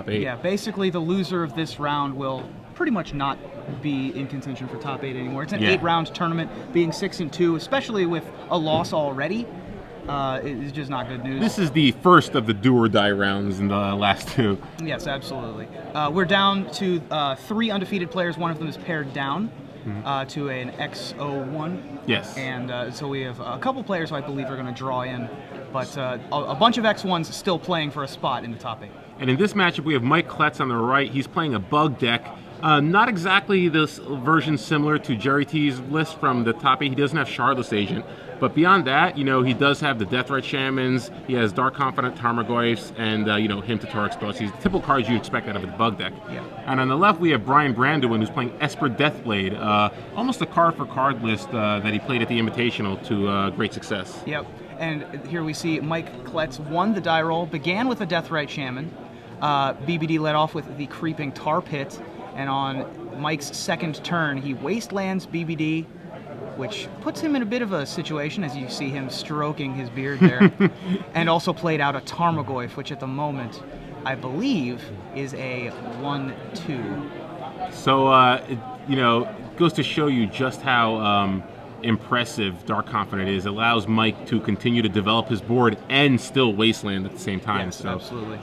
top 8. Yeah, basically the loser of this round will pretty much not be in contention for top 8 anymore. It's an 8-round tournament. Being 6-2, especially with a loss already, is just not good news. This is the first of the do-or-die rounds in the last 2. Yes, absolutely. We're down to 3 undefeated players. One of them is paired down to an X01. Yes. And so we have a couple players who I believe are going to draw in, but a bunch of X1s still playing for a spot in the top 8. And in this matchup, we have Mike Kletz on the right. He's playing a bug deck. Not exactly this version similar to Jerry T's list from the top 8. He doesn't have Shardless Agent. But beyond that, he does have the Deathrite Shamans. He has Dark Confidant Tarmogoyfs and, Hymn to Torix Spells. He's the typical cards you expect out of a bug deck. Yeah. And on the left, we have Braun-Duin, who's playing Esper Deathblade. Almost a card-for-card list that he played at the Invitational to great success. Yep. And here we see Mike Kletz won the die roll, began with a Deathrite Shaman. BBD led off with the Creeping Tar Pit. And on Mike's second turn, he wastelands BBD, which puts him in a bit of a situation as you see him stroking his beard there. And also played out a Tarmogoyf, which at the moment, I believe, is a 1-2. So, it goes to show you just how impressive Dark Confidant is. It allows Mike to continue to develop his board and still wasteland at the same time. Yes, so, absolutely.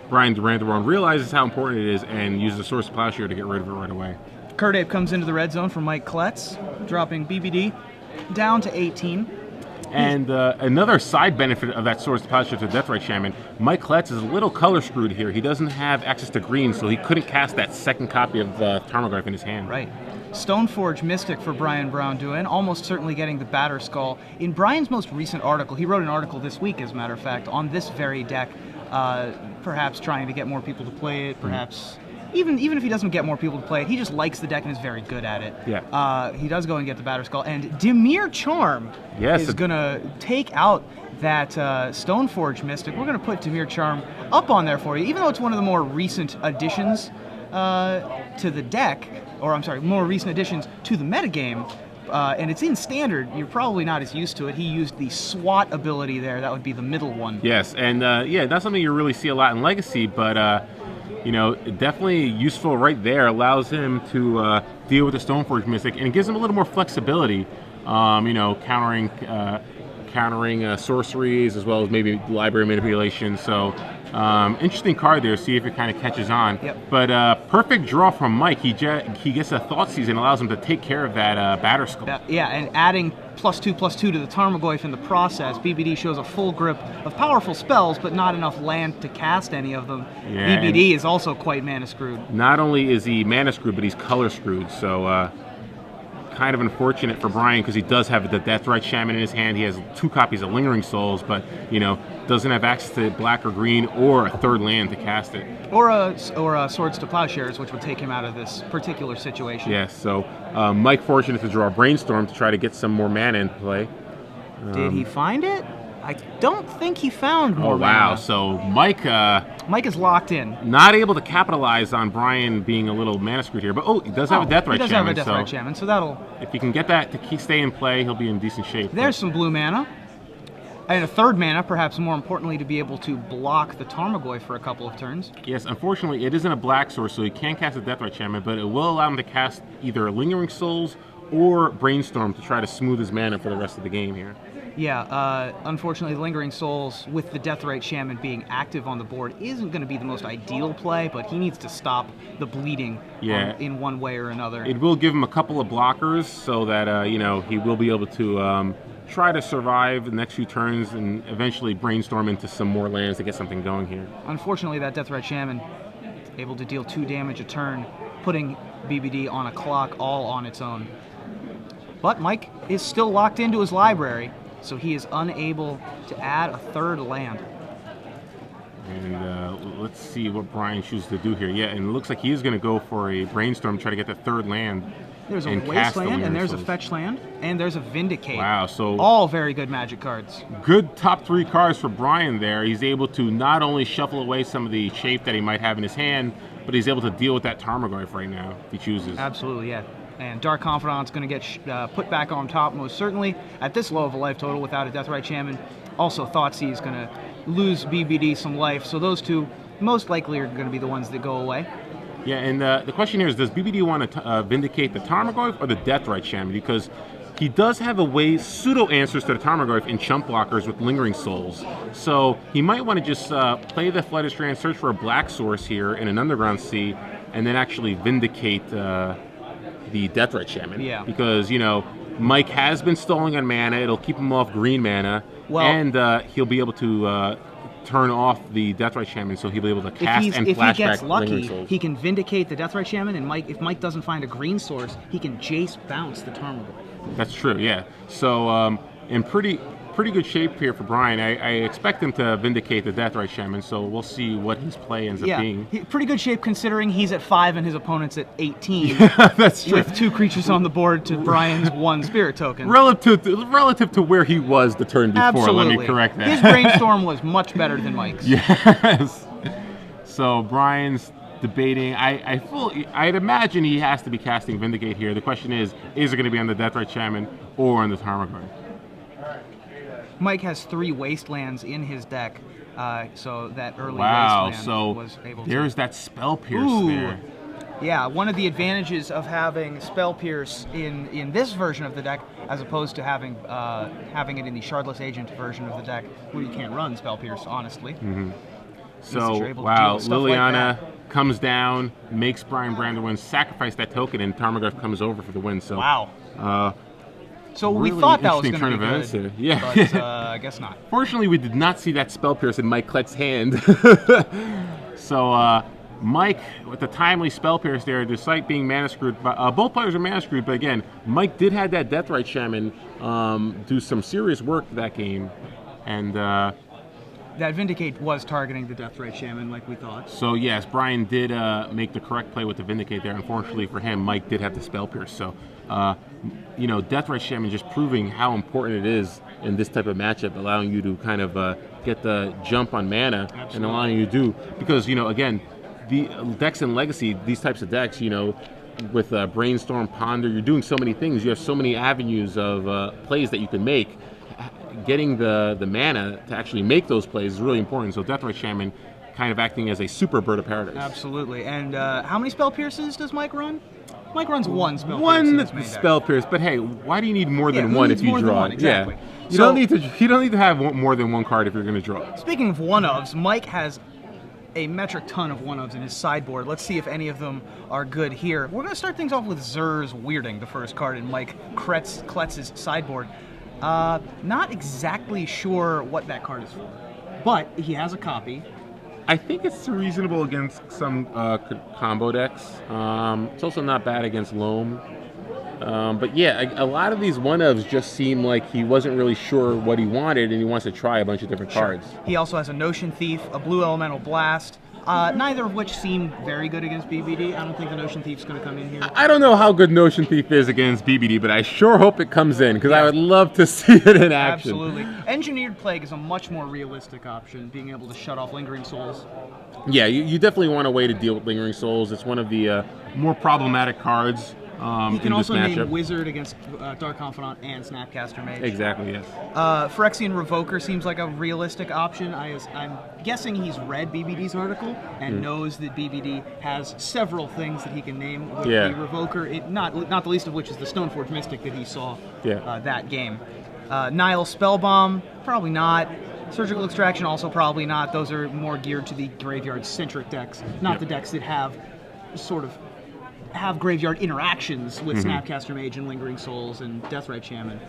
Brian Durant realizes how important it is and uses the Source of Plowshare to get rid of it right away. Kurdape comes into the red zone for Mike Kletz, dropping BBD down to 18. And another side benefit of that Source of Plowshare to Deathrite Shaman, Mike Kletz is a little color screwed here. He doesn't have access to green, so he couldn't cast that second copy of Tarmogoyf in his hand. Right. Stoneforge Mystic for Brian Braun-Duin, almost certainly getting the Batter Skull. In Brian's most recent article, he wrote an article this week, as a matter of fact, on this very deck, perhaps trying to get more people to play it, perhaps even if he doesn't get more people to play it, he just likes the deck and is very good at it. Yeah. He does go and get the Batter Skull, and Dimir Charm is going to take out that Stoneforge Mystic. We're going to put Dimir Charm up on there for you, even though it's one of the more recent additions to the deck, or I'm sorry, more recent additions to the metagame. And it's in Standard. You're probably not as used to it. He used the SWAT ability there. That would be the middle one. Yes, and that's something you really see a lot in Legacy, but definitely useful right there. Allows him to deal with the Stoneforge Mystic, and it gives him a little more flexibility, countering sorceries as well as maybe library manipulation. So interesting card there. See if it kind of catches on. Yep. But perfect draw from Mike. He gets a Thought Season, allows him to take care of that Batter Skull. Yeah, and adding +2/+2 to the Tarmogoyf in the process. BBD shows a full grip of powerful spells, but not enough land to cast any of them. Yeah, BBD is also quite mana screwed. Not only is he mana screwed, but he's color screwed. So kind of unfortunate for Brian because he does have the Deathrite Shaman in his hand. He has 2 copies of Lingering Souls, but doesn't have access to black or green or a third land to cast it. Or a Swords to Plowshares, which would take him out of this particular situation. Yes. So Mike fortunate to draw a Brainstorm to try to get some more mana in play. Did he find it? I don't think he found more mana. Oh wow! So Mike is locked in. Not able to capitalize on Brian being a little mana screwed here, but he does have a Deathrite Shaman. He does have a Deathrite Shaman, so that'll... If he can get that to stay in play, he'll be in decent shape. There's some blue mana. And a third mana, perhaps more importantly, to be able to block the Tarmogoyf for a couple of turns. Yes, unfortunately, it isn't a black source, so he can't cast a Deathrite Shaman, but it will allow him to cast either Lingering Souls or Brainstorm to try to smooth his mana for the rest of the game here. Yeah, unfortunately, Lingering Souls, with the Deathrite Shaman being active on the board, isn't going to be the most ideal play, but he needs to stop the bleeding in one way or another. It will give him a couple of blockers so that, he will be able to try to survive the next few turns and eventually Brainstorm into some more lands to get something going here. Unfortunately, that Deathrite Shaman able to deal 2 damage a turn, putting BBD on a clock all on its own. But Mike is still locked into his library, so he is unable to add a third land. And let's see what Brian chooses to do here. Yeah, and it looks like he is going to go for a Brainstorm to try to get the third land. There's a Wasteland, and there's a Fetch Land, and there's a Vindicate. Wow, so... all very good Magic cards. Good top 3 cards for Brian there. He's able to not only shuffle away some of the shape that he might have in his hand, but he's able to deal with that Tarmogoyf right now, if he chooses. Absolutely, yeah. And Dark Confidant's going to get put back on top, most certainly, at this low of a life total without a Deathrite Shaman. Also, Thoughtseize is going to lose BBD some life, so those two most likely are going to be the ones that go away. Yeah, and the question here is, does BBD want to vindicate the Tarmogoyf or the Deathrite Shaman? Because he does have a way pseudo-answers to the Tarmogoyf in chump blockers with Lingering Souls. So he might want to just play the Flight of Strand, search for a black source here in an Underground Sea, and then actually vindicate the Deathrite Shaman. Yeah. Because, Mike has been stalling on mana. It'll keep him off green mana. Well, and he'll be able to turn off the Deathrite Shaman, so he'll be able to cast and flashback. If he gets lucky, he can vindicate the Deathrite Shaman, and if Mike doesn't find a green source, he can Jace bounce the Tarmogoyf. That's true, yeah. So in pretty good shape here for Brian. I expect him to vindicate the Deathrite Shaman, so we'll see what his play ends up being. Pretty good shape considering he's at 5 and his opponent's at 18. Yeah, that's true. With 2 creatures on the board to Brian's 1 spirit token. Relative to where he was the turn before, Absolutely. Let me correct that. His brainstorm was much better than Mike's. Yes. So Brian's debating. I'd imagine he has to be casting Vindicate here. The question is it going to be on the Deathrite Shaman or on the Tarmogoyf? Mike has 3 Wastelands in his deck, so that early Wasteland was able to... there's that Spell Pierce there. Yeah, one of the advantages of having Spell Pierce in this version of the deck, as opposed to having it in the Shardless Agent version of the deck, where you can't run Spell Pierce, honestly. Mm-hmm. So, Liliana comes down, makes Braun-Duin sacrifice that token, and Tarmogoyf comes over for the win. So, so really we thought that was going to be good, here. Yeah. But I guess not. Fortunately, we did not see that Spell Pierce in Mike Kletz's hand. So, Mike, with the timely Spell Pierce there, despite being mana screwed, both players are mana screwed, but again, Mike did have that Deathrite Shaman do some serious work that game, and... that Vindicate was targeting the Deathrite Shaman like we thought. So yes, Brian did make the correct play with the Vindicate there. Unfortunately for him, Mike did have the Spell Pierce. So, Deathrite Shaman just proving how important it is in this type of matchup, allowing you to kind of get the jump on mana. Absolutely. And allowing you to do, because, again, the decks in Legacy, these types of decks, with Brainstorm, Ponder, you're doing so many things. You have so many avenues of plays that you can make. Getting the mana to actually make those plays is really important. So Deathrite Shaman kind of acting as a super bird of paradise. Absolutely. And how many Spell Pierces does Mike run? Mike runs 1 Spell Pierce. One Spell Pierce, but hey, why do you need more than one if you draw? Exactly. Yeah. You don't need to have more than one card if you're going to draw. Speaking of one-ofs, Mike has a metric ton of one-ofs in his sideboard. Let's see if any of them are good here. We're going to start things off with Zur's Weirding, the first card in Mike Kletz's sideboard. Not exactly sure what that card is for, but he has a copy. I think it's reasonable against some combo decks. It's also not bad against Loam. But yeah, a lot of these one-ofs just seem like he wasn't really sure what he wanted, and he wants to try a bunch of different cards. He also has a Notion Thief, a Blue Elemental Blast, neither of which seem very good against BBD. I don't think the Notion Thief's going to come in here. I don't know how good Notion Thief is against BBD, but I sure hope it comes in, because I would love to see it in action. Absolutely. Engineered Plague is a much more realistic option, being able to shut off Lingering Souls. Yeah, you definitely want a way to deal with Lingering Souls. It's one of the more problematic cards. He can also name Wizard against Dark Confidant and Snapcaster Mage. Exactly, yes. Phyrexian Revoker seems like a realistic option. I'm guessing he's read BBD's article and knows that BBD has several things that he can name with the Revoker, not the least of which is the Stoneforge Mystic that he saw that game. Nihil Spellbomb, probably not. Surgical Extraction, also probably not. Those are more geared to the graveyard-centric decks, not the decks that have graveyard interactions with Snapcaster Mage and Lingering Souls and Deathrite Shaman.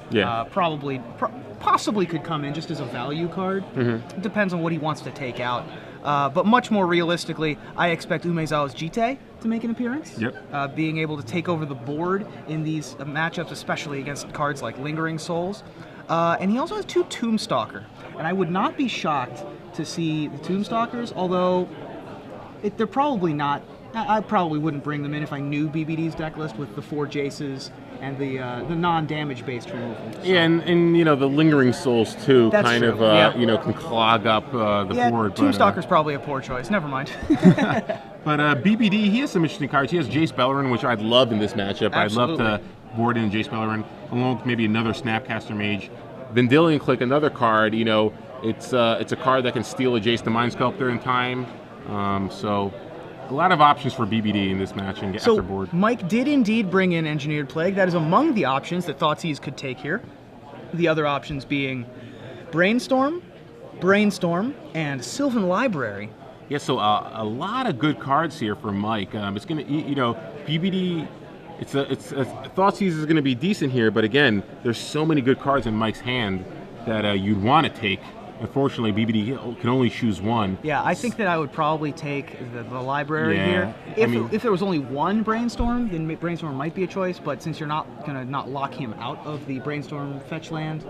Possibly could come in just as a value card. It depends on what he wants to take out. But much more realistically, I expect Umezawa's Jite to make an appearance. Being able to take over the board in these matchups, especially against cards like Lingering Souls. And he also has 2 Tombstalker. And I would not be shocked to see the Tombstalkers, although they're probably not. I probably wouldn't bring them in if I knew BBD's deck list with the 4 Jaces and the non-damage based removal. So. Yeah, and the Lingering Souls too. That's kind true. Of can clog up the board. Tombstalker's probably a poor choice. Never mind. But BBD, he has some interesting cards. He has Jace Beleren, which I'd love in this matchup. Absolutely. I'd love to board in Jace Beleren along with maybe another Snapcaster Mage. Vendilion Click, another card. It's a card that can steal a Jace the Mind Sculptor in time. So a lot of options for BBD in this match and So after board. Mike did indeed bring in Engineered Plague. That is among the options that Thoughtseize could take here. The other options being Brainstorm, and Sylvan Library. Yeah, so a lot of good cards here for Mike. It's gonna, BBD. It's Thoughtseize is gonna be decent here, but again, there's so many good cards in Mike's hand that you'd want to take. Unfortunately, BBD can only choose one. Yeah, I think that I would probably take the library Yeah, here. I mean- If there was only one Brainstorm, then Brainstorm might be a choice, but since you're not going to not lock him out of the Brainstorm fetch land,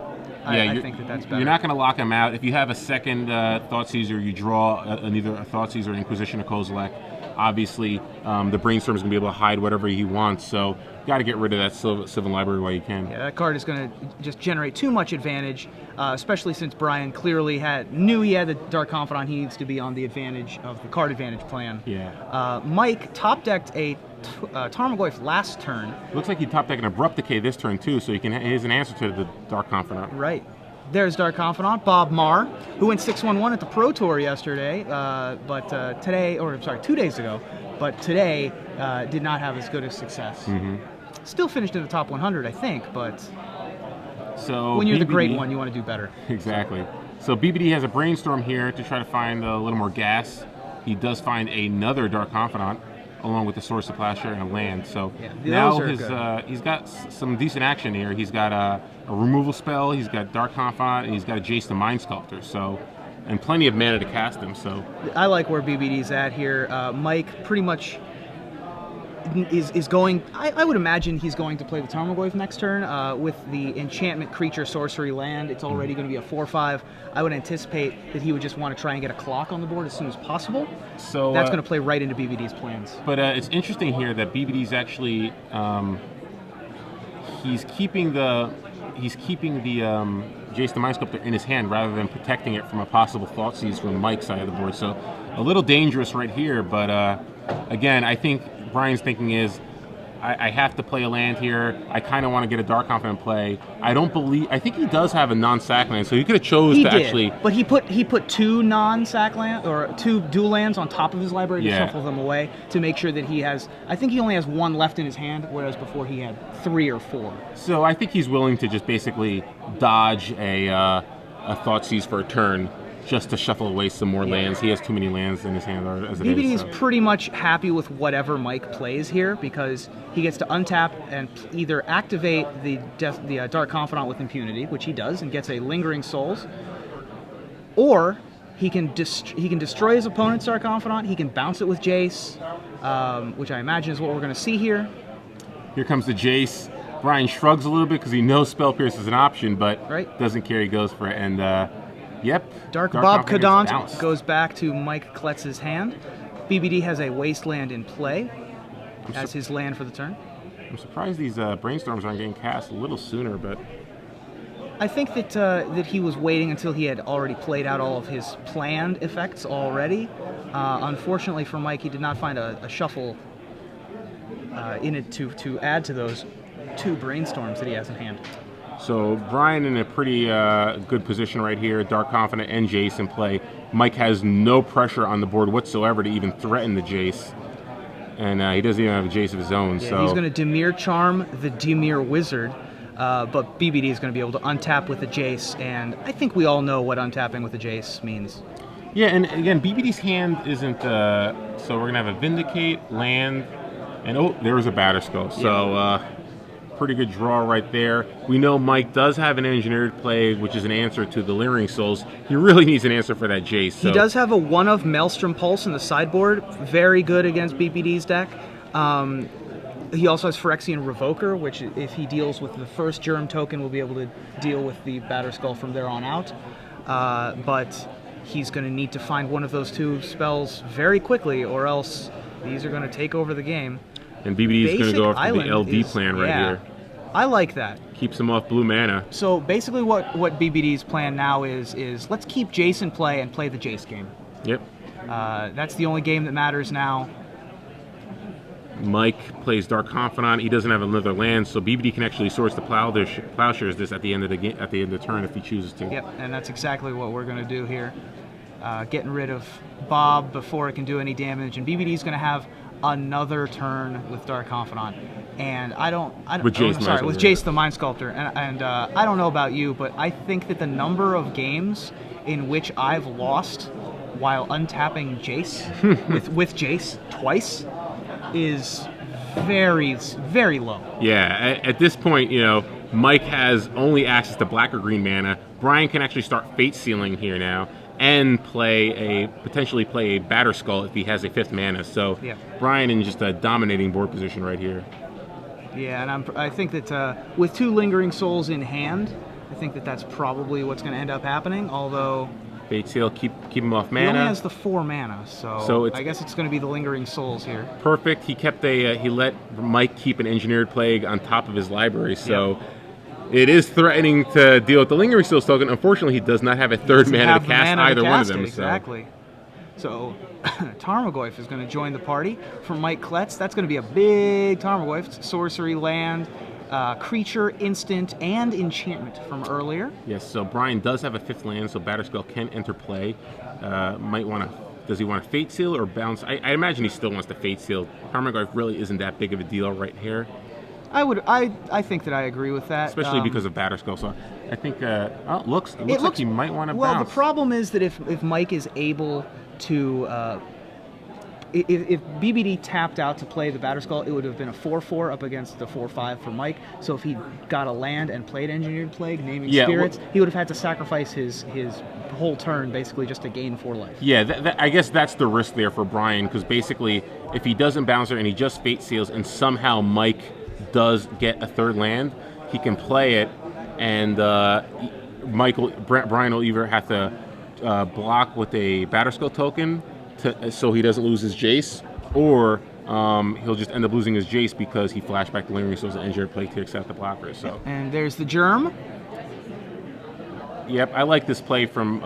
I think that's better. You're not going to lock him out. If you have a second Thoughtseize, you draw either a Thoughtseize or Inquisition or Kozilek. Obviously, the Brainstorm is going to be able to hide whatever he wants, so you got to get rid of that Sylvan Library while you can. Yeah, that card is going to just generate too much advantage, especially since Brian clearly knew he had the Dark Confidant. He needs to be on the advantage of the card advantage plan. Yeah. Mike top decked a Tarmogoyf last turn. Looks like he top decked an Abrupt Decay this turn too, so he has an answer to the Dark Confidant. Right. There's Dark Confidant, Bob Marr, who went 6-1-1 at the Pro Tour yesterday, but 2 days ago, but today did not have as good a success. Mm-hmm. Still finished in the top 100, I think, but so when you're the BBD great one, you want to do better. Exactly. So BBD has a Brainstorm here to try to find a little more gas. He does find another Dark Confidant, along with the Source of Plowshare and a land. So Yeah, now those are he's got some decent action here. He's got a removal spell, he's got Dark Confidant, and he's got a Jace the Mind Sculptor. So, and plenty of mana to cast him. So I like where BBD's at here. Mike pretty much is going. I would imagine he's going to play the Tarmogoyf next turn with the enchantment creature sorcery land. It's already going to be a 4/5. I would anticipate that he would just want to try and get a clock on the board as soon as possible. So that's going to play right into BBD's plans. But it's interesting here that BBD's actually he's keeping the Jace the Mind Sculptor in his hand rather than protecting it from a possible Thoughtseize from Mike's side of the board. So a little dangerous right here, but again, I think Brian's thinking is, I have to play a land here. I kind of want to get a Dark Confidant play. I think he does have a non-sack land, so he could have chose to actually. But he put two non-sack land or two dual lands on top of his library to shuffle them away to make sure that he has. I think he only has one left in his hand, whereas before he had 3 or 4. So I think he's willing to just basically dodge a Thoughtseize for a turn, just to shuffle away some more lands. He has too many lands in his hand as it is. BBD is pretty much happy with whatever Mike plays here because he gets to untap and either activate the Dark Confidant with impunity, which he does, and gets a Lingering Souls, or he can destroy his opponent's Dark Confidant. He can bounce it with Jace, which I imagine is what we're going to see here. Here comes the Jace. Brian shrugs a little bit because he knows Spell Pierce is an option, but doesn't care. He goes for it, and Dark Bob Kadant goes back to Mike Kletz's hand. BBD has a Wasteland in play as his land for the turn. I'm surprised these Brainstorms aren't getting cast a little sooner, but I think that he was waiting until he had already played out all of his planned effects already. Unfortunately for Mike, he did not find a shuffle in it to add to those 2 Brainstorms that he has in hand. So Brian in a pretty good position right here. Dark Confidant and Jace in play. Mike has no pressure on the board whatsoever to even threaten the Jace. And he doesn't even have a Jace of his own. Yeah, so he's going to Dimir Charm the Dimir Wizard, but BBD is going to be able to untap with the Jace, and I think we all know what untapping with the Jace means. Yeah, and again, BBD's hand isn't... so we're going to have a Vindicate, land, and there was a Batterskull. So... pretty good draw right there. We know Mike does have an Engineered Play, which is an answer to the Lingering Souls. He really needs an answer for that Jace. So. He does have a 1 of Maelstrom Pulse in the sideboard. Very good against BBD's deck. He also has Phyrexian Revoker, which if he deals with the first Germ token, will be able to deal with the Batterskull from there on out. But he's going to need to find one of those 2 spells very quickly, or else these are going to take over the game. And BBD is going to go after the LD plan right here. I like that. Keeps him off blue mana. So basically what BBD's plan now is let's keep Jace in play and play the Jace game. Yep. That's the only game that matters now. Mike plays Dark Confidant. He doesn't have another land, so BBD can actually source the Plowshares this at the end of the turn if he chooses to. Yep, and that's exactly what we're going to do here. getting rid of Bob before it can do any damage, and BBD's going to have another turn with Dark Confidant. And with Jace the Mind Sculptor. And I don't know about you, but I think that the number of games in which I've lost while untapping Jace with Jace twice is very, very low. Yeah, at this point, Mike has only access to black or green mana. Brian can actually start Fate Sealing here now and potentially play a Batterskull if he has a 5th mana. So yeah. Brian in just a dominating board position right here. Yeah, and I think that with 2 Lingering Souls in hand, I think that that's probably what's going to end up happening, although... Fate Seal, keep him off mana. He only has the 4 mana, so I guess it's going to be the Lingering Souls here. Perfect. He kept he let Mike keep an Engineered Plague on top of his library, so... Yep. It is threatening to deal with the Lingering Souls token. Unfortunately, he does not have a 3rd mana to cast either one of them. Exactly. So Tarmogoyf is going to join the party from Mike Kletz. That's going to be a big Tarmogoyf. It's sorcery, land, creature, instant, and enchantment from earlier. Yes, so Brian does have a 5th land, so Batterskull can enter play. Does he want to Fate Seal or bounce? I imagine he still wants to Fate Seal. Tarmogoyf really isn't that big of a deal right here. I think that I agree with that. Especially because of Batterskull. So I think it looks like he might want to bounce. Well, the problem is that if Mike is able to... if BBD tapped out to play the Batterskull, it would have been a 4/4 up against the 4/5 for Mike. So if he got a land and played Engineered Plague, Naming Spirits, he would have had to sacrifice his whole turn basically just to gain 4 life. Yeah, I guess that's the risk there for Brian, because basically if he doesn't bounce her and he just Fate Seals and somehow Mike does get a 3rd land, he can play it, and Brian will either have to block with a Batterskull token so he doesn't lose his Jace, or he'll just end up losing his Jace because he flashed back the Lingering Souls and Engineered Plague to accept the blocker. So. And there's the Germ. Yep, I like this play from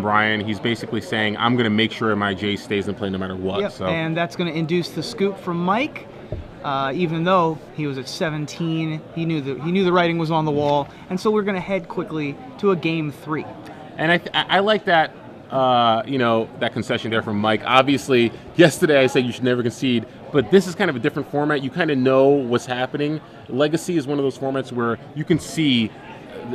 Brian. He's basically saying, I'm going to make sure my Jace stays in play no matter what. Yep, so. And that's going to induce the scoop from Mike. Even though he was at 17, he knew the writing was on the wall, and so we're going to head quickly to a game 3. And I like that, that concession there from Mike. Obviously, yesterday I said you should never concede, but this is kind of a different format. You kind of know what's happening. Legacy is one of those formats where you can see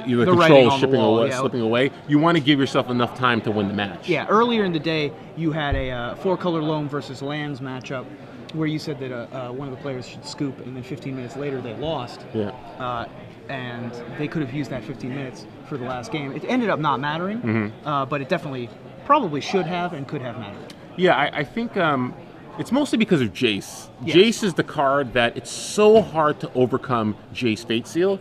the control slipping away. You want to give yourself enough time to win the match. Yeah, earlier in the day, you had a 4-color loam versus lands matchup, where you said that one of the players should scoop, and then 15 minutes later they lost. Yeah. And they could have used that 15 minutes for the last game. It ended up not mattering, but it definitely probably should have and could have mattered. Yeah, I think it's mostly because of Jace. Yes. Jace is the card that it's so hard to overcome Jace Fate Seal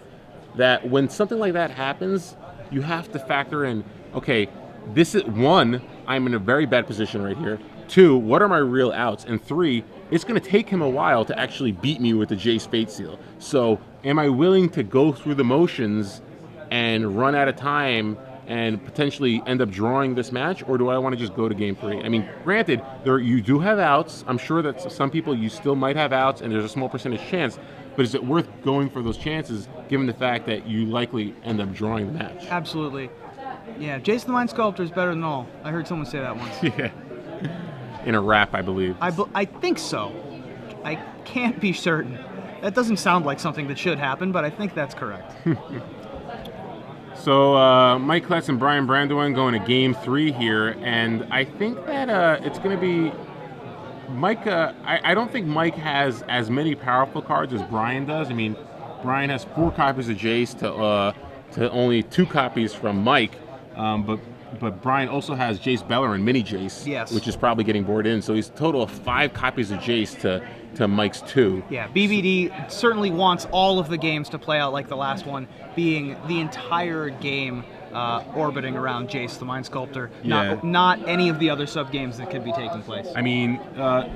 that when something like that happens, you have to factor in, okay, this is 1, I'm in a very bad position right here. 2, what are my real outs? And 3, it's going to take him a while to actually beat me with the Jace Fate Seal. So am I willing to go through the motions and run out of time and potentially end up drawing this match, or do I want to just go to game 3? I mean, granted, you do have outs. I'm sure that some people, you still might have outs, and there's a small percentage chance, but is it worth going for those chances given the fact that you likely end up drawing the match? Absolutely. Yeah, Jace the Mind Sculptor is better than all. I heard someone say that once. Yeah. In a rap, I believe. I think so. I can't be certain. That doesn't sound like something that should happen, but I think that's correct. So Mike Kletz and Brian Braun-Duin going to game 3 here, and I think that it's going to be Mike. I don't think Mike has as many powerful cards as Brian does. I mean, Brian has 4 copies of Jace to only 2 copies from Mike, but Brian also has Jace Bellerin, mini Jace, yes, which is probably getting bored in. So he's a total of 5 copies of Jace to Mike's 2. Yeah, BBD certainly wants all of the games to play out like the last one, being the entire game orbiting around Jace the Mind Sculptor, not any of the other sub-games that could be taking place. I mean,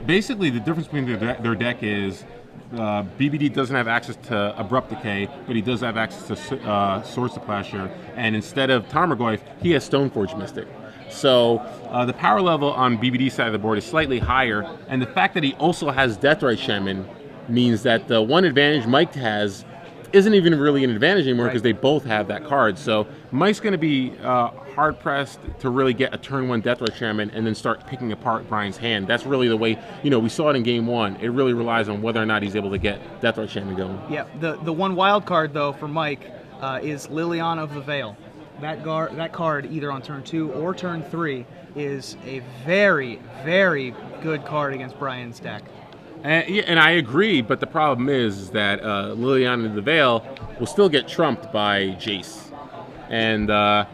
basically the difference between their deck is BBD doesn't have access to Abrupt Decay, but he does have access to Swords to Plowshare, and instead of Tarmogoyf, he has Stoneforge Mystic. So the power level on BBD's side of the board is slightly higher, and the fact that he also has Deathrite Shaman means that the one advantage Mike has isn't even really an advantage anymore because Right. they both have that card. So Mike's going to be hard pressed to really get a turn 1 Deathrite Shaman and then start picking apart Brian's hand. That's really the way, we saw it in game 1. It really relies on whether or not he's able to get Deathrite Shaman going. Yeah, the one wild card though for Mike is Liliana of the Veil. That card either on turn 2 or turn 3 is a very, very good card against Brian's deck. And I agree, but the problem is that Liliana of the Veil will still get trumped by Jace. And 5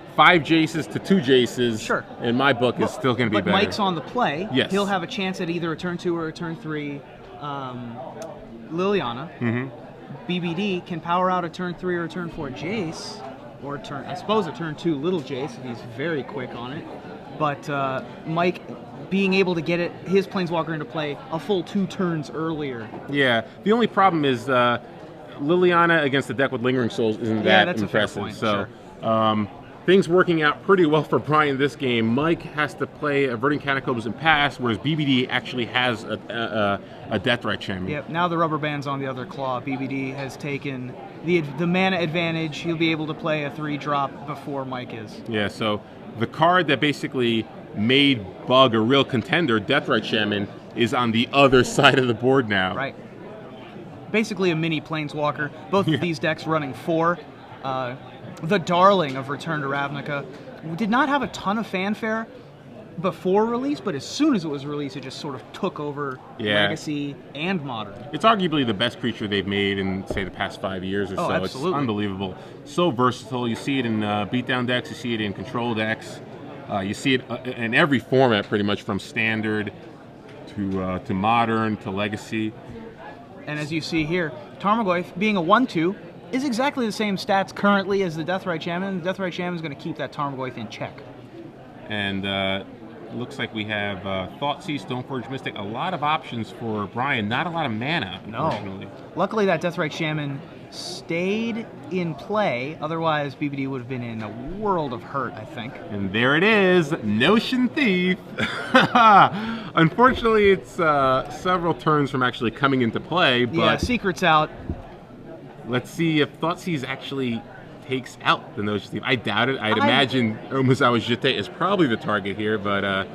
Jaces to 2 Jaces, Sure, in my book, is still going to be but better. Mike's on the play. Yes. He'll have a chance at either a turn 2 or a turn 3 Liliana. Mm-hmm. BBD can power out a turn 3 or a turn 4 Jace, or I suppose a turn 2 Little Jace if he's very quick on it. But Mike being able to get his Planeswalker into play a full 2 turns earlier. Yeah, the only problem is Liliana against the deck with Lingering Souls isn't that that's impressive. a fair point, So things working out pretty well for Brian this game. Mike has to play Averting Catacombs and pass, whereas BBD actually has a Deathrite Shaman. Yep, now the rubber band's on the other claw. BBD has taken the mana advantage. He'll be able to play a 3-drop before Mike is. Yeah, so the card that basically made Bug a real contender, Deathrite Shaman, is on the other side of the board now. Right. Basically a mini Planeswalker. Both of these decks running 4. The darling of Return to Ravnica did not have a ton of fanfare before release, but as soon as it was released, it just sort of took over Legacy and Modern. It's arguably the best creature they've made in, say, the past 5 years or so. Absolutely. It's unbelievable. So versatile. You see it in beatdown decks. You see it in control decks. You see it in every format, pretty much, from Standard to Modern to Legacy. And as you see here, Tarmogoyf, being a 1/2, is exactly the same stats currently as the Deathrite Shaman. The Deathrite Shaman is going to keep that Tarmogoyf in check. And looks like we have Thoughtseize, Stoneforge Mystic, a lot of options for Brian, not a lot of mana, unfortunately. Luckily that Deathrite Shaman stayed in play, otherwise BBD would have been in a world of hurt, I think. And there it is, Notion Thief. Unfortunately, it's several turns from actually coming into play, but yeah, secret's out. Let's see if Thoughtseize actually takes out the Notion Thief. I doubt it. I'd imagine Omizawa Jite is probably the target here, but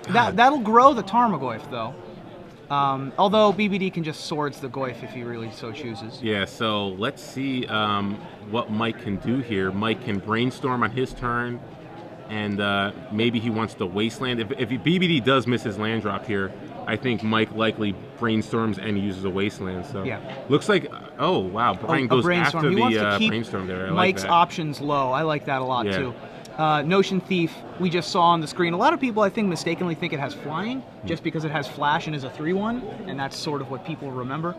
that'll grow the Tarmogoyf, though. Although BBD can just swords the Goyf if he really so chooses. Yeah, so let's see what Mike can do here. Mike can brainstorm on his turn, and maybe he wants to Wasteland. If BBD does miss his land drop here, I think Mike likely brainstorms and uses a Wasteland. So yeah. Looks like, oh wow, Brian goes after he wants to keep brainstorm there. I Mike's like that. options low. I like that a lot too. Notion Thief, we just saw on the screen. A lot of people, I think, mistakenly think it has flying just because it has flash and is a 3/1, and that's sort of what people remember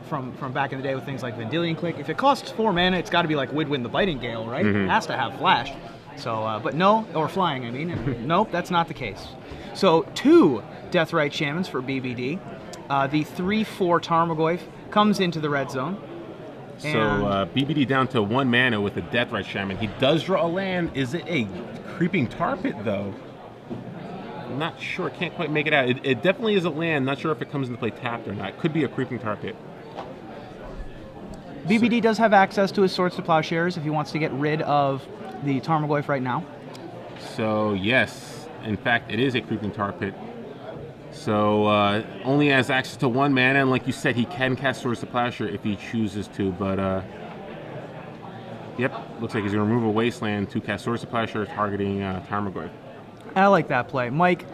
from back in the day with things like Vendilion Click. If it costs 4 mana, it's got to be like Widwin the Biting Gale, right? It has to have flash. So, but no, or flying, I mean. Nope, that's not the case. So 2 Deathrite Shamans for BBD. The 3/4 Tarmogoyf comes into the red zone. So BBD down to 1 mana with a Deathrite Shaman. He does draw a land. Is it a Creeping Tar Pit, though? I'm not sure. Can't quite make it out. It definitely is a land. Not sure if it comes into play tapped or not. It could be a Creeping Tar Pit. BBD does have access to his Swords to Plowshares if he wants to get rid of the Tarmogoyf right now. So, yes. In fact, it is a Creeping Tar Pit. So, only has access to 1 mana, and like you said, he can cast Swords to Plowshare if he chooses to, but, yep, looks like he's going to remove a Wasteland to cast Swords to Plowshare, targeting Tarmogoyf. I like that play. Mike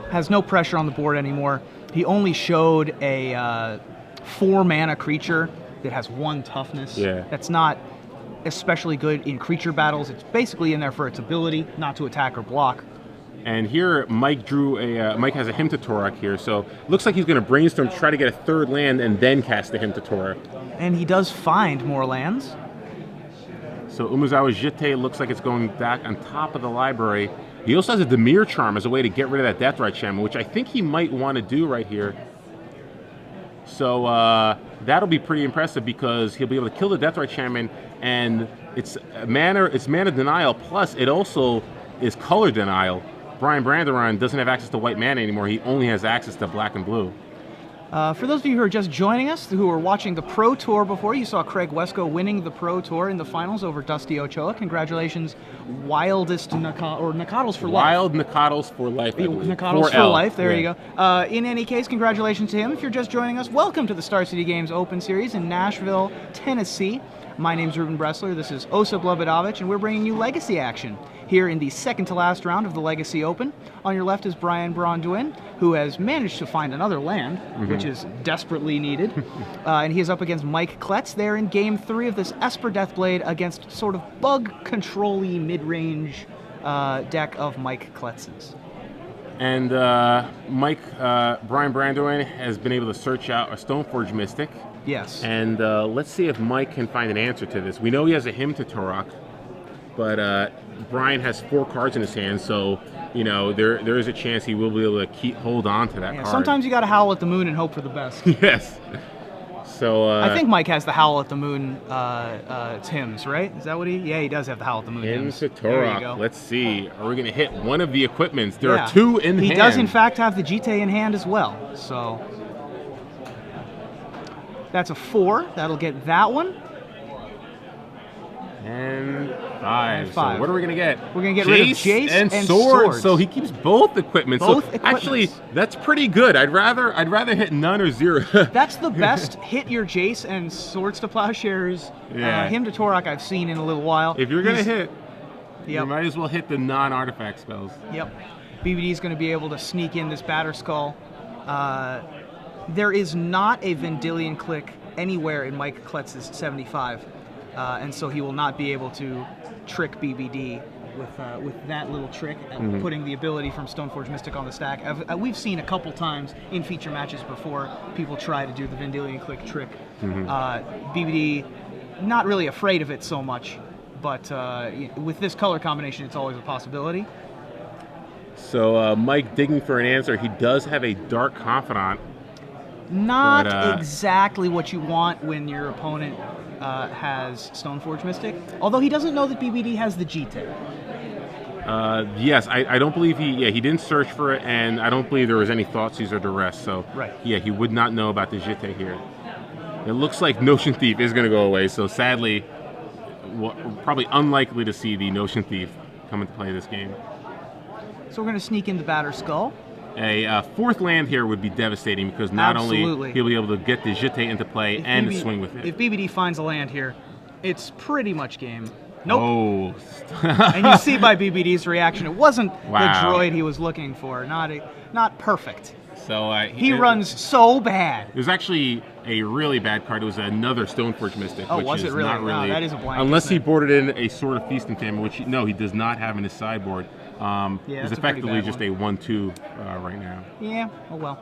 has no pressure on the board anymore. He only showed a 4 mana creature that has 1 toughness. Yeah. That's not especially good in creature battles. It's basically in there for its ability, not to attack or block. And here, Mike drew a. Mike has a Hymn to Torok here, so looks like he's going to brainstorm to try to get a 3rd land and then cast the Hymn to Torok. And he does find more lands. So Umezawa Jite looks like it's going back on top of the library. He also has a Dimir Charm as a way to get rid of that Deathrite Shaman, which I think he might want to do right here. So that'll be pretty impressive because he'll be able to kill the Deathrite Shaman, and it's mana denial, plus it also is color denial. Brian Branderon doesn't have access to white mana anymore. He only has access to black and blue. For those of you who are just joining us, who were watching the Pro Tour before, you saw Craig Wesco winning the Pro Tour in the finals over Dusty Ochoa. Congratulations, Wildest Nacatls for Life. Wild Nacatls for Life. Nacatls for Life, there you go. In any case, congratulations to him. If you're just joining us, welcome to the Star City Games Open Series in Nashville, Tennessee. My name's Ruben Bressler, this is Osip Lobodovich, and we're bringing you Legacy action here in the second to last round of the Legacy Open. On your left is Braun-Duin, who has managed to find another land, which is desperately needed. And he is up against Mike Kletz there in Game 3 of this Esper Deathblade against sort of bug control-y mid-range deck of Mike Kletz's. And Brian Braun-Duin has been able to search out a Stoneforge Mystic. Yes. And let's see if Mike can find an answer to this. We know he has a Hymn to Torok, but Brian has 4 cards in his hand, so you know there is a chance he will be able to hold on to that card. Sometimes you got to howl at the moon and hope for the best. Yes. So I think Mike has the Howl at the Moon hymns, right? Is that what he? Yeah, he does have the Howl at the Moon hymns. Hymn to Torok. Let's see. Are we going to hit one of the equipments? There are 2 in hand. He does, in fact, have the Jite in hand as well. So that's a 4. That'll get that one. And 5. So what are we going to get? We're going to get rid of Jace and Swords. So he keeps both equipment. Actually, that's pretty good. I'd rather hit none or 0. That's the best hit your Jace and Swords to Plowshares. Hymn to Torok I've seen in a little while. If you're going to hit, you might as well hit the non-artifact spells. Yep. BBD is going to be able to sneak in this Batterskull. There is not a Vendilion click anywhere in Mike Kletz's 75. And so he will not be able to trick BBD with that little trick, putting the ability from Stoneforge Mystic on the stack. We've seen a couple times in feature matches before people try to do the Vendilion click trick. BBD, not really afraid of it so much, but with this color combination, it's always a possibility. So Mike digging for an answer. He does have a Dark Confidant. Not exactly what you want when your opponent has Stoneforge Mystic, although he doesn't know that BBD has the Jite. Yes, I don't believe he didn't search for it, and I don't believe there was any Thoughtseize or Duress, so yeah, he would not know about the Jite here. It looks like Notion Thief is going to go away, so sadly, probably unlikely to see the Notion Thief come into play this game. So we're going to sneak into Batterskull. A 4th land here would be devastating because not only he'll be able to get the Jite into play and swing with it. If BBD finds a land here, it's pretty much game. Nope. Oh. And you see by BBD's reaction, it wasn't the droid he was looking for. Not perfect. So he runs so bad. It was actually a really bad card. It was another Stoneforge Mystic. Oh, which was is it really? Not really that is a blank. Unless he boarded in a Sword of Feast and Famine, which no, he does not have in his sideboard. It's effectively just a 1/2 right now. Yeah, oh well.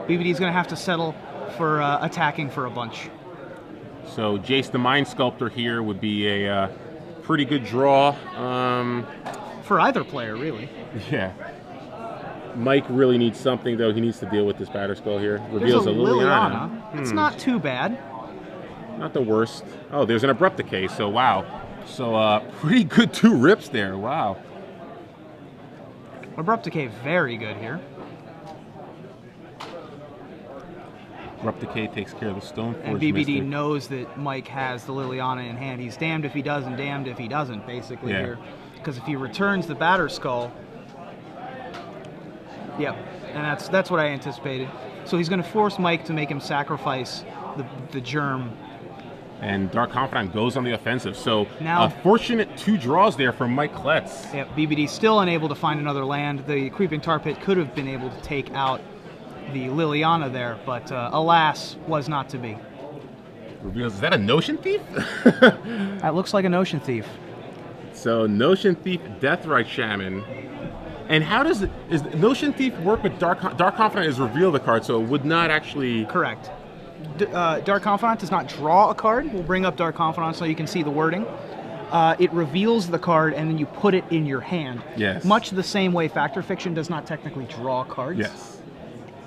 BBD's going to have to settle for attacking for a bunch. So Jace the Mind Sculptor here would be a pretty good draw. For either player, really. Yeah. Mike really needs something, though. He needs to deal with this Batterskull here. Reveals a Liliana. It's not too bad. Not the worst. Oh, there's an Abrupt Decay, so wow. So pretty good 2 rips there. Wow. Abrupt Decay, very good here. Abrupt Decay takes care of the Stoneforge And BBD Mystic. knows that Mike has the Liliana in hand. He's damned if he does and damned if he doesn't, basically, here. Because if he returns the Batterskull, yep, and that's what I anticipated. So he's going to force Mike to make him sacrifice the Germ. And Dark Confidant goes on the offensive. So now, a fortunate 2 draws there from Mike Kletz. Yep, BBD still unable to find another land. The Creeping Tar Pit could have been able to take out the Liliana there, but alas, was not to be. Reveals, is that a Notion Thief? That looks like a Notion Thief. So Notion Thief, Deathrite Shaman. And how does Notion Thief work with Dark Confidant is reveal the card, so it would not actually... Correct. Dark Confidant does not draw a card. We'll bring up Dark Confidant so you can see the wording. It reveals the card and then you put it in your hand. Yes. Much the same way Fact or Fiction does not technically draw cards. Yes.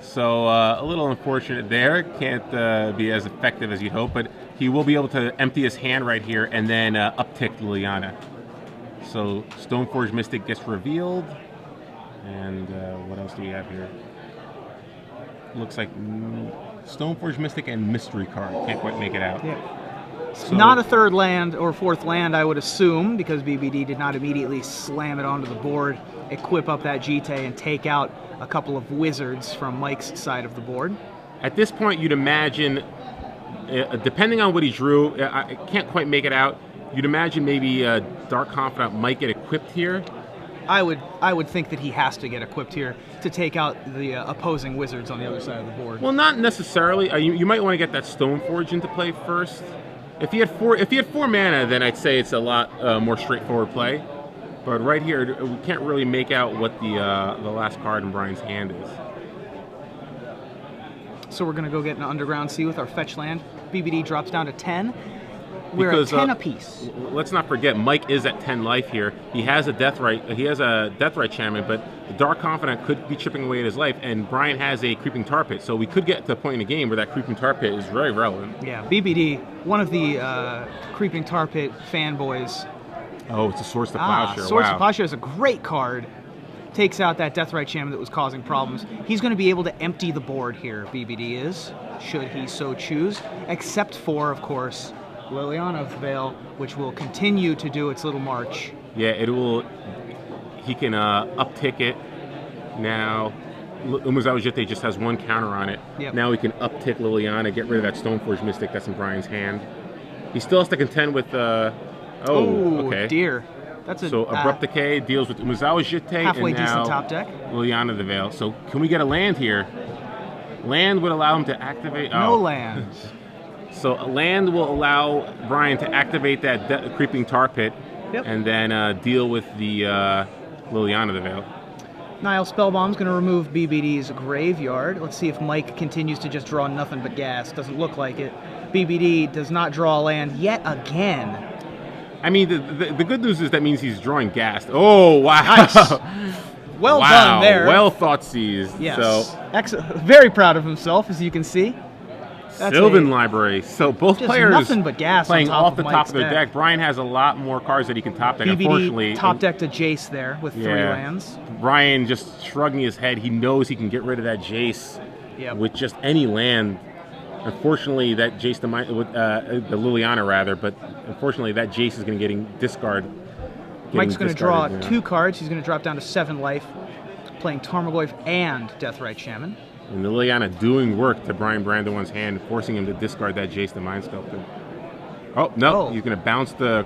So a little unfortunate there. Can't be as effective as you'd hope, but he will be able to empty his hand right here and then uptick Liliana. So Stoneforge Mystic gets revealed. And what else do we have here? looks like Stoneforge Mystic and Mystery Card. Can't quite make it out. Yeah. So, Not a third land or fourth land, I would assume, because BBD did not immediately slam it onto the board, equip up that Jite, and take out a couple of wizards from Mike's side of the board. At this point, you'd imagine, depending on what he drew, I can't quite make it out. You'd imagine maybe Dark Confidant might get equipped here. I would think that he has to get equipped here to take out the opposing wizards on the other side of the board. Well, not necessarily. You might want to get that Stoneforge into play first. If he had four mana, then I'd say it's a lot more straightforward play. But right here, we can't really make out what the last card in Brian's hand is. So we're gonna go get an Underground Sea with our fetch land. BBD drops down to 10. We're Because, at 10 apiece. Let's not forget, Mike is at 10 life here. He has a Deathrite. He has a Deathrite Shaman, but the Dark Confidant could be chipping away at his life, and Brian has a Creeping Tar Pit. So we could get to a point in the game where that Creeping Tar Pit is very relevant. Yeah, BBD, one of the Creeping Tar Pit fanboys. Oh, it's a Swords to Plowshare. Swords wow. to Plowshare is a great card. Takes out that Deathrite Shaman that was causing problems. He's going to be able to empty the board here, BBD is, should he so choose, except for, of course, Liliana's Veil, which will continue to do its little march. Yeah, it will. He can uptick it. Now, Umezawa Jite just has one counter on it. Yep. Now we can uptick Liliana, get rid of that Stoneforge Mystic that's in Brian's hand. He still has to contend with okay. Dear. That's a, So Abrupt Decay deals with Umezawa Jite halfway and now decent top deck. Liliana the Veil. So can we get a land here? Land would allow him to activate. No lands. So a land will allow Brian to activate that Creeping Tar Pit, Yep. and then deal with the Liliana the Veil. Nile Spellbomb's going to remove BBD's graveyard. Let's see if Mike continues to just draw nothing but gas. Doesn't look like it. BBD does not draw a land yet again. I mean, the good news is that means he's drawing gas. Oh, wow. Nice. Well wow. done there. Well thought seized. Yes. So, very proud of himself, as you can see. That's Sylvan Library. So both just players nothing but gas playing on top off of the top Mike's of their deck. Brian has a lot more cards that he can top deck. BBD Unfortunately, top decked a Jace there with 3 lands. Brian just shrugging his head. He knows he can get rid of that Jace with just any land. Unfortunately, that Jace the Liliana rather, but unfortunately that Jace is going to get discarded. Mike's going to draw 2 cards. He's going to drop down to 7 life, playing Tarmogoyf and Deathrite Shaman. And the Liliana doing work to Brian Braun-Duin's hand, forcing him to discard that Jace the Mind Sculptor. Oh, no, he's going to bounce the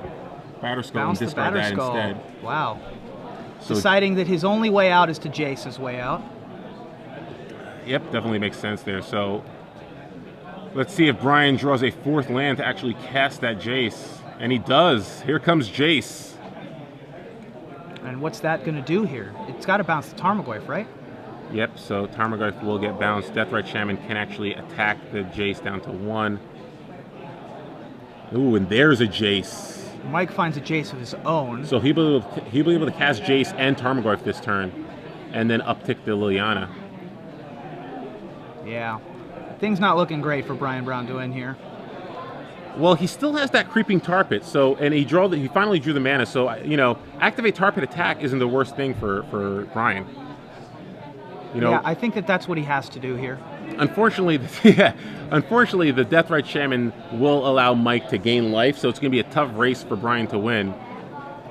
Batter Skull and discard that instead. Wow. So, deciding that his only way out is to Jace's way out. Yep, definitely makes sense there. So let's see if Brian draws a 4th land to actually cast that Jace. And he does. Here comes Jace. And what's that going to do here? It's got to bounce the Tarmogoyf, right? Yep, so Tarmogoyf will get bounced. Deathrite Shaman can actually attack the Jace down to 1. Ooh, and there's a Jace. Mike finds a Jace of his own. So he'll be able to cast Jace and Tarmogoyf this turn, and then uptick the Liliana. Yeah. Things not looking great for Brian Braun-Duin here. Well, he still has that Creeping Tar Pit, so, and he finally drew the mana, so, activate Tar Pit attack isn't the worst thing for Brian. Yeah, I think that's what he has to do here. Unfortunately, the Deathrite Shaman will allow Mike to gain life, so it's going to be a tough race for Brian to win.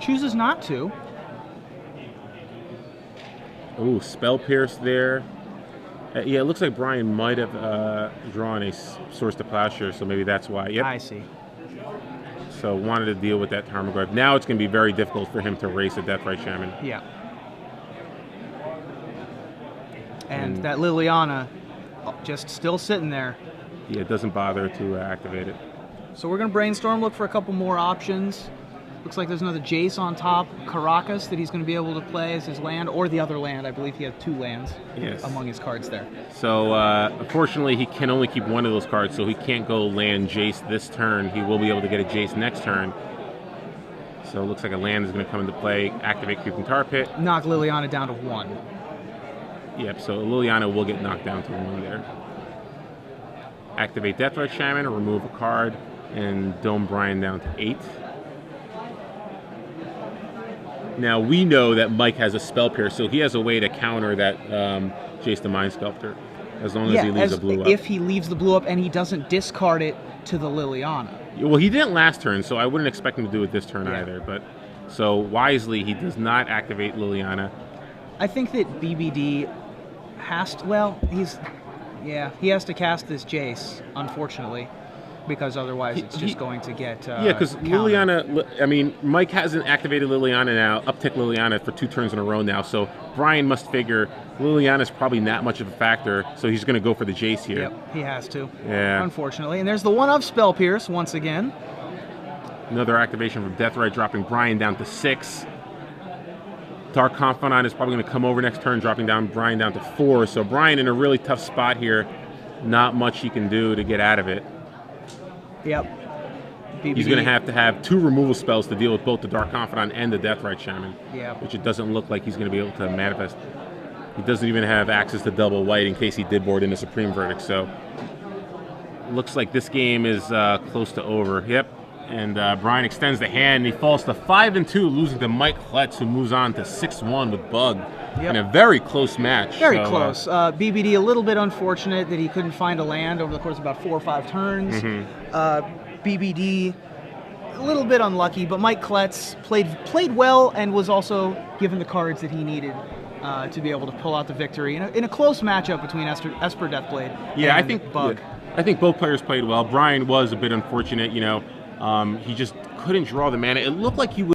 Chooses not to. Ooh, Spell Pierce there. Yeah, it looks like Brian might have drawn a Swords to Plowshare, so maybe that's why. Yep. I see. So wanted to deal with that Tarmogoyf. Now it's going to be very difficult for him to race a Deathrite Shaman. Yeah. And that Liliana just still sitting there. Yeah, it doesn't bother to activate it. So we're going to brainstorm, look for a couple more options. Looks like there's another Jace on top, Caracas, that he's going to be able to play as his land, or the other land. I believe he has 2 lands among his cards there. So, unfortunately, he can only keep one of those cards, so he can't go land Jace this turn. He will be able to get a Jace next turn. So it looks like a land is going to come into play, activate Creeping Tar Pit. Knock Liliana down to 1. Yep, so Liliana will get knocked down to 1 there. Activate Deathrite Shaman, remove a card, and Dome Brian down to 8. Now, we know that Mike has a Spell Pierce, so he has a way to counter that Jace the Mind Sculptor. as long as he leaves the blue up. If he leaves the blue up and he doesn't discard it to the Liliana. Well, he didn't last turn, so I wouldn't expect him to do it this turn either. But so wisely, he does not activate Liliana. I think that BBD has to. Well, he has to cast this Jace, unfortunately, because otherwise it's just going to get. Because Liliana. I mean, Mike hasn't activated Liliana now, uptick Liliana for 2 turns in a row now. So Brian must figure Liliana's probably not much of a factor, so he's going to go for the Jace here. Yep, he has to. Yeah. Unfortunately, and there's the one of Spell Pierce once again. Another activation from Deathrite, dropping Brian down to 6. Dark Confidant is probably going to come over next turn, dropping down Brian down to 4. So Brian in a really tough spot here. Not much he can do to get out of it. Yep. BBD. He's going to have 2 removal spells to deal with both the Dark Confidant and the Deathrite Shaman. Yep. Which it doesn't look like he's going to be able to manifest. He doesn't even have access to double white in case he did board in a Supreme Verdict. So looks like this game is close to over. Yep. And Brian extends the hand, and he falls to 5-2, losing to Mike Kletz, who moves on to 6-1 with Bug in a very close match. Very close. BBD a little bit unfortunate that he couldn't find a land over the course of about 4 or 5 turns. BBD a little bit unlucky, but Mike Kletz played well and was also given the cards that he needed to be able to pull out the victory in a close matchup between Esper Deathblade and Bug. I think both players played well. Brian was a bit unfortunate, he just couldn't draw the mana. It looked like he would